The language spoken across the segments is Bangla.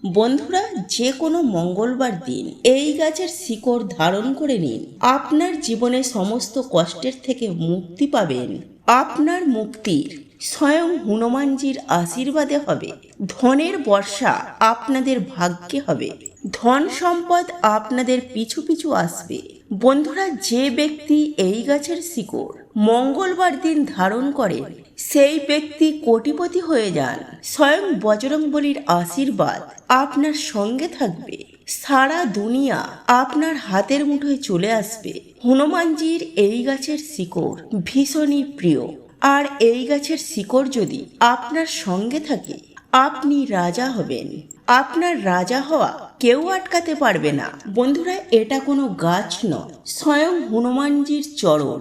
বন্ধুরা, যে কোনো মঙ্গলবার দিন এই গাছের শিকড় ধারণ করে নিন। আপনার জীবনে সমস্ত কষ্টের থেকে মুক্তি পাবেন। আপনার মুক্তির স্বয়ং হনুমানজির আশীর্বাদে হবে। ধনের বর্ষা আপনাদের ভাগ্যে হবে। ধন সম্পদ আপনাদের পিছু পিছু আসবে। বন্ধুরা, যে ব্যক্তি এই গাছের শিকড় মঙ্গলবার দিন ধারণ করেন সেই ব্যক্তি কোটিপতি হয়ে যান। স্বয়ং বজরংবলীর আশীর্বাদ আপনার সঙ্গে থাকবে। সারা দুনিয়া আপনার হাতের মুঠোয় চলে আসবে। হনুমানজির এই গাছের শিকড় ভীষণই প্রিয়, আর এই গাছের শিকড় যদি আপনার সঙ্গে থাকে আপনি রাজা হবেন। আপনার রাজা হওয়া কেউ আটকাতে পারবে না। বন্ধুরা, এটা কোনো গাছ নয়, স্বয়ং হনুমানজির চরণ।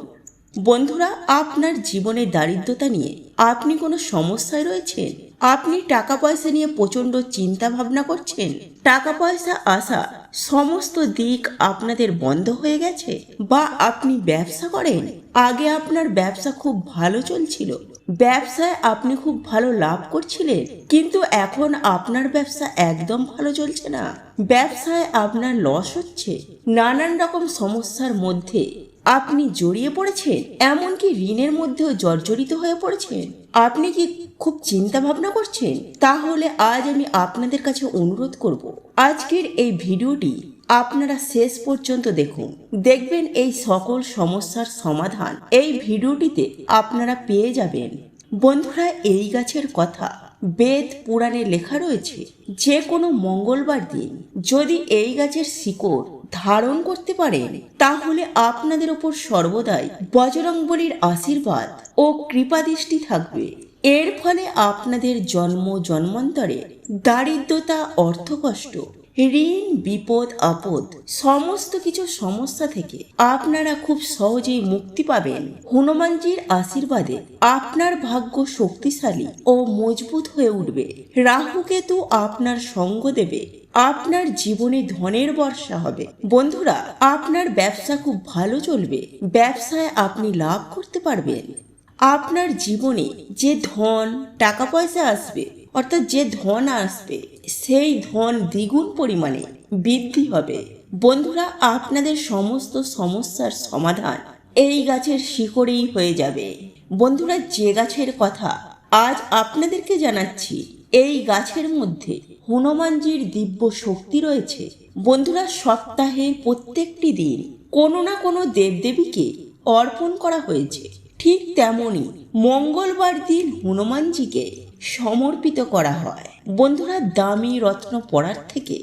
বন্ধুরা, আপনার জীবনে দারিদ্রতা নিয়ে আপনি কোনো সমস্যায় রয়েছেন? আপনি টাকা পয়সা নিয়ে প্রচণ্ড চিন্তা ভাবনা করছেন? টাকা পয়সা আসা সমস্ত দিক আপনাদের বন্ধ হয়ে গেছে? বা আপনি ব্যবসা করেন, আগে আপনার ব্যবসা খুব ভালো চলছিল, ব্যবসায় আপনি খুব ভালো লাভ করছিলেন, কিন্তু এখন আপনার ব্যবসা একদম ভালো চলছে না, ব্যবসায় আপনার লস হচ্ছে, নানান রকম সমস্যার মধ্যে আপনি জড়িয়ে পড়েছেন, এমনকি ঋণের মধ্যেও জর্জরিত হয়ে পড়েছেন। আপনি কি খুব চিন্তা ভাবনা করছেন? তাহলে আজ আমি আপনাদের কাছে অনুরোধ করব, আজকের এই ভিডিওটি আপনারা শেষ পর্যন্ত দেখুন। দেখবেন এই সকল সমস্যার সমাধান এই ভিডিওটিতে আপনারা পেয়ে যাবেন। বন্ধুরা, এই গাছের কথা বেদ পুরাণে লেখা রয়েছে, যে কোনো মঙ্গলবার দিন যদি এই গাছের শিকড় ধারণ করতে পারেন তাহলে আপনাদের ওপর সর্বদাই বজরংবলীর আশীর্বাদ ও কৃপাদৃষ্টি থাকবে। এর ফলে আপনাদের জন্ম জন্মান্তরে দারিদ্রতা, অর্থকষ্ট, ঋণ, বিপদ আপদ সমস্ত কিছু সমস্যা থেকে আপনারা খুব সহজেই মুক্তি পাবেন। হনুমানজির আশীর্বাদে আপনার ভাগ্য শক্তিশালী ও মজবুত হয়ে উঠবে। রাহুকেতু আপনার সঙ্গ দেবে। আপনার জীবনে ধনের বর্ষা হবে। বন্ধুরা, আপনার ব্যবসা খুব ভালো চলবে। ব্যবসায় আপনি লাভ করতে পারবেন। আপনার জীবনে যে ধন টাকা পয়সা আসবে, অর্থাৎ যে ধন আসবে সেই ধন দ্বিগুণ পরিমাণে বৃদ্ধি হবে। বন্ধুরা, আপনাদের সমস্ত সমস্যার সমাধান এই গাছের শিকড়েই হয়ে যাবে। বন্ধুরা, যে গাছের কথা আজ আপনাদেরকে জানাচ্ছি, এই গাছের মধ্যে হনুমানজির দিব্য শক্তি রয়েছে। বন্ধুরা, সপ্তাহের প্রত্যেকটি দিন কোনো না কোনো দেবদেবীকে অর্পণ করা হয়েছে। ঠিক তেমনি মঙ্গলবার দিন হনুমানজিকে সমর্পিত করা হয়। বন্ধুরা, দামি রত্ন পড়ার থেকে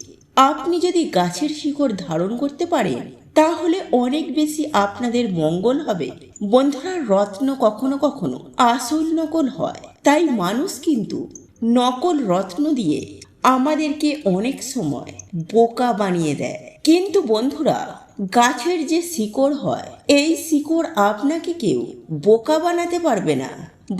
আপনি যদি গাছের শিকড় ধারণ করতে পারেন তাহলে অনেক বেশি আপনাদের মঙ্গল হবে। বন্ধুরা, রত্ন কখনো কখনো আসল নকল হয়, তাই মানুষ কিন্তু নকল রত্ন দিয়ে আমাদেরকে অনেক সময় বোকা বানিয়ে দেয়। কিন্তু বন্ধুরা, গাছের যে শিকড় হয় এই শিকড় আপনাকে কেউ বোকা বানাতে পারবে না।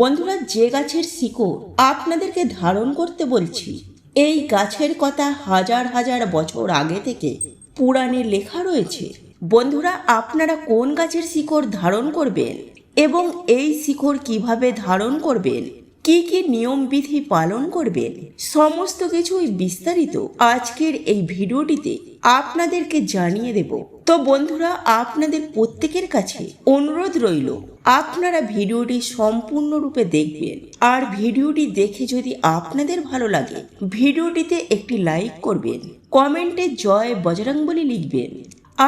বন্ধুরা, যে গাছের শিকড় আপনাদেরকে ধারণ করতে বলছি, এই গাছের কথা হাজার হাজার বছর আগে থেকে পুরাণে লেখা রয়েছে। বন্ধুরা, আপনারা কোন গাছের শিকড় ধারণ করবেন এবং এই শিকড় কিভাবে ধারণ করবেন, কি কি নিয়ম বিধি পালন করবেন, সমস্ত কিছুই বিস্তারিত আজকের এই ভিডিওটিতে আপনাদেরকে জানিয়ে দেব। তো বন্ধুরা, আপনাদের প্রত্যেকের কাছে অনুরোধ রইল, আপনারা ভিডিওটি সম্পূর্ণরূপে দেখবেন। আর ভিডিওটি দেখে যদি আপনাদের ভালো লাগে ভিডিওটিতে একটি লাইক করবেন, কমেন্টে জয় বজরংবলী লিখবেন।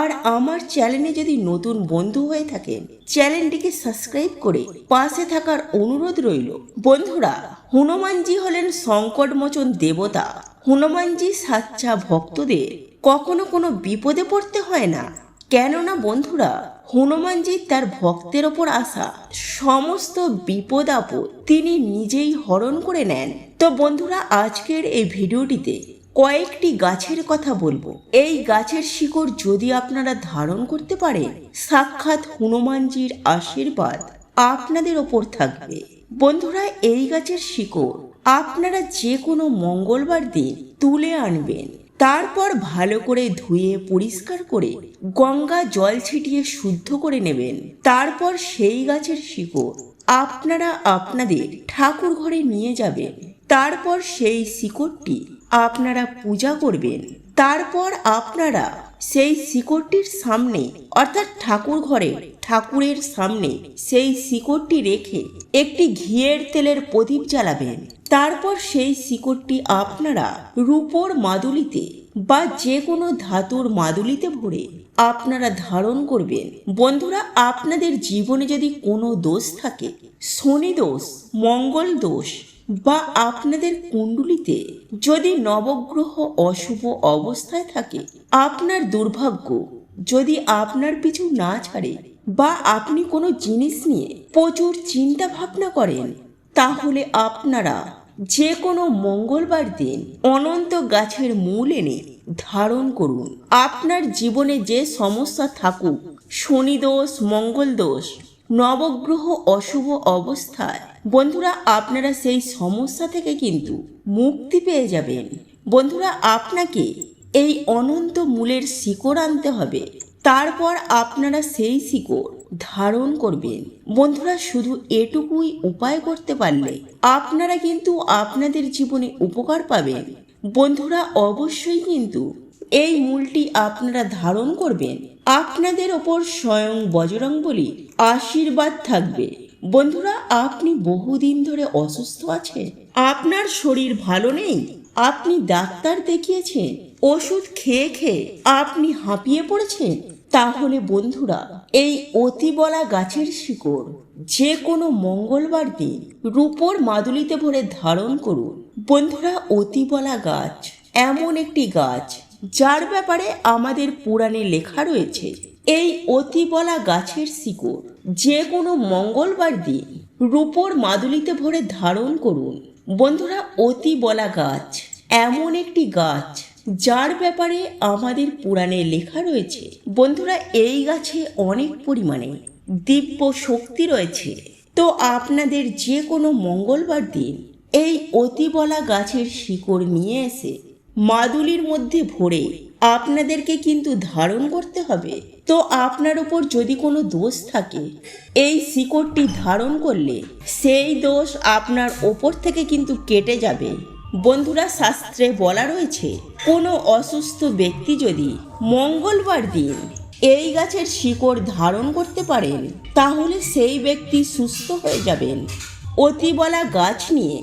আর আমার চ্যানেলে যদি নতুন বন্ধু হয়ে থাকেন চ্যানেলটিকে সাবস্ক্রাইব করে পাশে থাকার অনুরোধ রইল। বন্ধুরা, হনুমানজি হলেন সংকটমোচন দেবতা। হনুমানজি সাচ্চা ভক্তদের কখনো কোনো বিপদে পড়তে হয় না। কেননা বন্ধুরা, হনুমানজি তার ভক্তের ওপর আসা সমস্ত বিপদ আপদ তিনি নিজেই হরণ করে নেন। তো বন্ধুরা, আজকের এই ভিডিওটিতে কয়েকটি গাছের কথা বলবো। এই গাছের শিকড় যদি আপনারা ধারণ করতে পারেন সাক্ষাৎ হনুমানজির আশীর্বাদ আপনাদের ওপর থাকবে। বন্ধুরা, এই গাছের শিকড় আপনারা যে কোনো মঙ্গলবার দিন তুলে আনবেন। তারপর ভালো করে ধুয়ে পরিষ্কার করে গঙ্গা জল ছিটিয়ে শুদ্ধ করে নেবেন। তারপর সেই গাছের শিকড় আপনারা আপনাদের ঠাকুর ঘরে নিয়ে যাবেন। তারপর সেই শিকড়টি আপনারা পূজা করবেন। তারপর আপনারা সেই শিকড়টির সামনে অর্থাৎ ঠাকুর ঘরে ঠাকুরের সামনে সেই শিকড়টি রেখে একটি ঘিয়ের তেলের প্রদীপ জ্বালাবেন। তারপর সেই শিকড়টি আপনারা রূপোর মাদুলিতে বা যে কোনো ধাতুর মাদুলিতে ভরে আপনারা ধারণ করবেন। বন্ধুরা, আপনাদের জীবনে যদি কোনো দোষ থাকে, শনি দোষ, মঙ্গল দোষ, বা আপনাদের কুণ্ডলিতে যদি নবগ্রহ অশুভ অবস্থায় থাকে, আপনার দুর্ভাগ্য যদি আপনার পিছু না ছাড়ে, বা আপনি কোনো জিনিস নিয়ে প্রচুর চিন্তা ভাবনা করেন, তাহলে আপনারা যে কোনো মঙ্গলবার দিন অনন্ত গাছের মূল এনে ধারণ করুন। আপনার জীবনে যে সমস্যা থাকুক, শনি দোষ, মঙ্গল দোষ, নবগ্রহ অশুভ অবস্থায়, বন্ধুরা আপনারা সেই সমস্যা থেকে কিন্তু মুক্তি পেয়ে যাবেন। বন্ধুরা, আপনাকে এই অনন্ত মূলের শিকড় আনতে হবে। তারপর আপনারা সেই শিকড় ধারণ করবেন। বন্ধুরা, শুধু এটুকুই উপায় করতে পারলে আপনারা কিন্তু আপনাদের জীবনে উপকার পাবেন। বন্ধুরা, অবশ্যই কিন্তু এই মূলটি আপনারা ধারণ করবেন। আপনাদের ওপর স্বয়ং বজরংবলীর আশীর্বাদ থাকবে। বন্ধুরা, আপনি বহুদিন ধরে অসুস্থ আছেন, আপনার শরীর ভালো নেই, আপনি ডাক্তার দেখিয়েছেন, ওষুধ খেয়ে খেয়ে আপনি হাঁপিয়ে পড়েছেন, তাহলে বন্ধুরা এই অতিবলা গাছের শিকড় যে কোনো মঙ্গলবার দিন রূপোর মাদুলিতে ভরে ধারণ করুন। বন্ধুরা, অতিবলা গাছ এমন একটি গাছ যার ব্যাপারে আমাদের পুরাণে লেখা রয়েছে। এই অতিবলা গাছের শিকড় যে কোনো মঙ্গলবার দিন রূপোর মাদুলিতে ভরে ধারণ করুন। বন্ধুরা, অতিবলা গাছ এমন একটি গাছ যার ব্যাপারে আমাদের পুরাণে লেখা রয়েছে। বন্ধুরা, এই গাছে অনেক পরিমাণে দিব্য শক্তি রয়েছে। তো আপনাদের যে কোনো মঙ্গলবার দিন এই অতিবলা গাছের শিকড় নিয়ে এসে মাদুলির মধ্যে ভরে আপনাদেরকে কিন্তু ধারণ করতে হবে। তো আপনার উপর যদি কোনো দোষ থাকে, এই শিকড়টি ধারণ করলে সেই দোষ আপনার ওপর থেকে কিন্তু কেটে যাবে। বন্ধুরা, শাস্ত্রে বলা রয়েছে কোনো অসুস্থ ব্যক্তি যদি মঙ্গলবার দিন এই গাছের শিকড় ধারণ করতে পারেন, তাহলে সেই ব্যক্তি সুস্থ হয়ে যাবেন। অতিবলা গাছ নিয়ে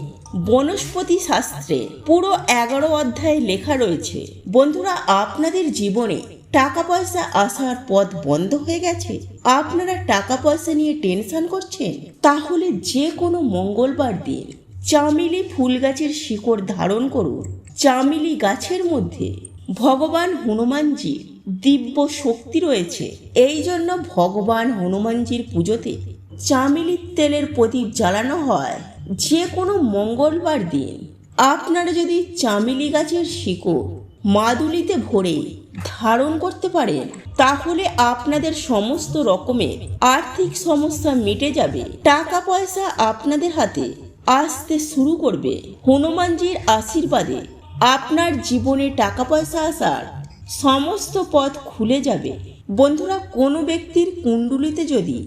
বনস্পতি শাস্ত্রে পুরো 11 অধ্যায়ে লেখা রয়েছে। বন্ধুরা, আপনাদের জীবনে টাকা পয়সা আসার পথ বন্ধ হয়ে গেছে, আপনারা টাকা পয়সা নিয়ে টেনশন করছেন, তাহলে যে কোনো মঙ্গলবার দিন চামেলি ফুল গাছের শিকড় ধারণ করুন। চামেলি গাছের মধ্যে ভগবান হনুমানজির দিব্য শক্তি রয়েছে। এই জন্য ভগবান হনুমানজির পুজোতে চামেলির তেলের প্রদীপ জ্বালানো হয়। যে কোনো মঙ্গলবার দিন আপনারা যদি চামেলি গাছের শিকড় মাদুলিতে ভরে ধারণ করতে পারেন, তাহলে আপনাদের সমস্ত রকমের আর্থিক সমস্যা মিটে যাবে, টাকা পয়সা আপনাদের হাতে আসতে শুরু করবে। হনুমানজির আশীর্বাদে আপনার জীবনে টাকা পয়সা আসার সমস্ত পথ খুলে যাবে। বন্ধুরা, কোনো ব্যক্তির কুণ্ডলিতে যদি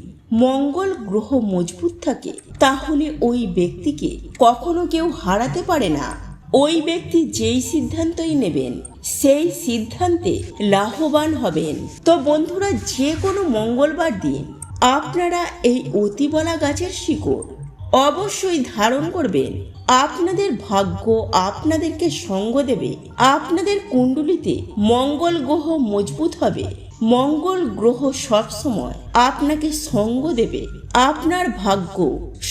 মঙ্গল গ্রহ মজবুত থাকে, তাহলে ওই ব্যক্তিকে কখনো কেউ হারাতে পারে না। ওই ব্যক্তি যেই সিদ্ধান্তই নেবেন সেই সিদ্ধান্তে লাভবান হবেন। তো বন্ধুরা, যে কোনো মঙ্গলবার দিন আপনারা এই অতিবলা গাছের শিকড় অবশ্যই ধারণ করবেন। আপনাদের ভাগ্য আপনাদেরকে সঙ্গ দেবে। আপনাদের কুণ্ডলিতে মঙ্গল গ্রহ মজবুত হবে। মঙ্গল গ্রহ সবসময় আপনাকে সঙ্গ দেবে। আপনার ভাগ্য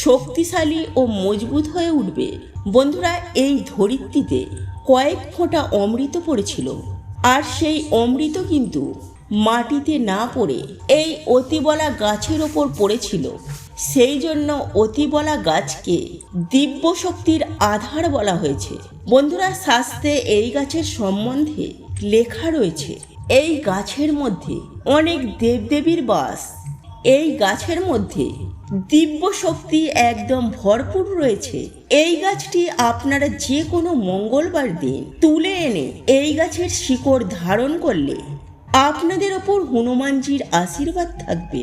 শক্তিশালী ও মজবুত হয়ে উঠবে। বন্ধুরা, এই ধরিত্রীতে কয়েক ফোঁটা অমৃত পড়েছিল, আর সেই অমৃত কিন্তু মাটিতে না পড়ে এই অতিবলা গাছের ওপর পড়েছিল। সেই জন্য অতিবলা গাছকে দিব্য শক্তির আধার বলা হয়েছে। বন্ধুরা, শাস্ত্রে এই গাছের সম্বন্ধে লেখা রয়েছে এই গাছের মধ্যে অনেক দেবদেবীর বাস। এই গাছের মধ্যে দিব্য শক্তি একদম ভরপুর রয়েছে। এই গাছটি আপনারা যে কোনো মঙ্গলবার দিন তুলে এনে এই গাছের শিকড় ধারণ করলে আপনাদের ওপর হনুমানজির আশীর্বাদ থাকবে।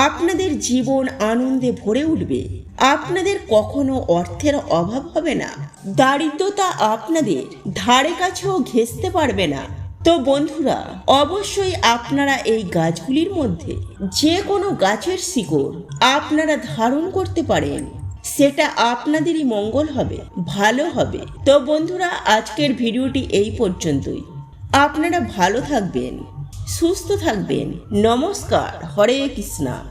আপনাদের জীবন আনন্দে ভরে উঠবে। আপনাদের কখনো অর্থের অভাব হবে না। দারিদ্রতা আপনাদের ধারে কাছেও ঘেঁষতে পারবে না। তো বন্ধুরা, অবশ্যই আপনারা এই গাছগুলির মধ্যে যে কোনো গাছের শিকড় আপনারা ধারণ করতে পারেন, সেটা আপনাদেরই মঙ্গল হবে, ভালো হবে। তো বন্ধুরা, আজকের ভিডিওটি এই পর্যন্তই। আপনারা ভালো থাকবেন, সুস্থ থাকবেন। নমস্কার, হরে কৃষ্ণা।